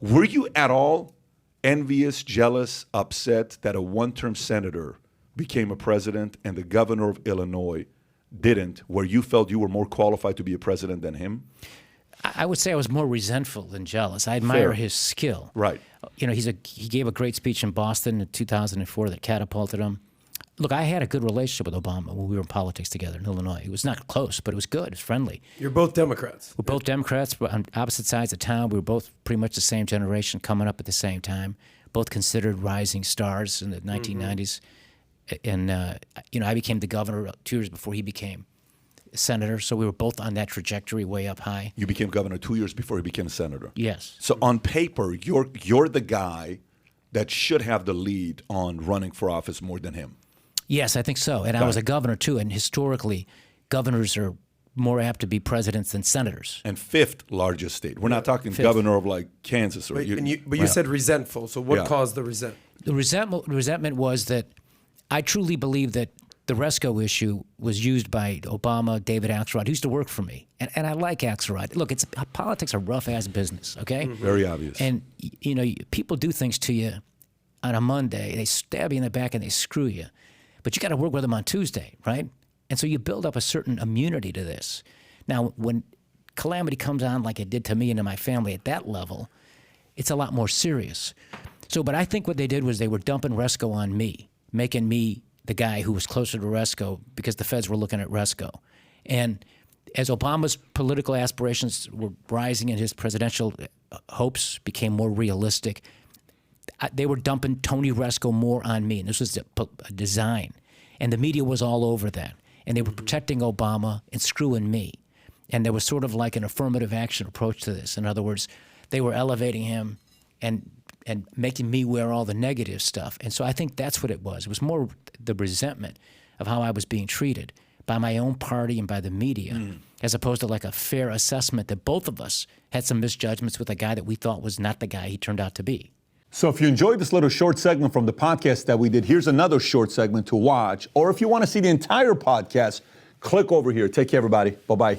Were you at all envious, jealous, upset that a one-term senator became a president and the governor of Illinois didn't, where you felt you were more qualified to be a president than him? I would say I was more resentful than jealous. I admire his skill. Right. You know, he gave a great speech in Boston in 2004 that catapulted him. Look, I had a good relationship with Obama when we were in politics together in Illinois. It was not close, but it was good. It was friendly. You're both Democrats. We're both Democrats, but on opposite sides of town. We were both pretty much the same generation coming up at the same time, both considered rising stars in the 1990s. And, you know, I became the governor 2 years before he became senator, so we were both on that trajectory way up high. You became governor 2 years before he became a senator. Yes. So on paper, you're the guy that should have the lead on running for office more than him. Yes, I think so. And I was a governor, too. And historically, governors are more apt to be presidents than senators. And fifth largest state. We're not talking governor of like Kansas. Or But you said resentful. So what caused the resentment? The resentment was that I truly believe that the Resco issue was used by Obama, David Axelrod, who used to work for me. And I like Axelrod. Look, politics are rough-ass business, okay? Very obvious. And, you know, people do things to you on a Monday. They stab you in the back and they screw you. But you got to work with them on Tuesday, right? And so you build up a certain immunity to this. Now, when calamity comes on like it did to me and to my family at that level, it's a lot more serious. So, but I think what they did was they were dumping Resco on me, making me the guy who was closer to Resco because the feds were looking at Resco. And as Obama's political aspirations were rising and his presidential hopes became more realistic, they were dumping Tony Resco more on me. And this was a design. And the media was all over that. And they were protecting Obama and screwing me. And there was sort of like an affirmative action approach to this. In other words, they were elevating him and making me wear all the negative stuff. And so I think that's what it was. It was more the resentment of how I was being treated by my own party and by the media, as opposed to like a fair assessment that both of us had some misjudgments with a guy that we thought was not the guy he turned out to be. So if you enjoyed this little short segment from the podcast that we did, here's another short segment to watch. Or if you want to see the entire podcast, click over here. Take care, everybody. Bye-bye.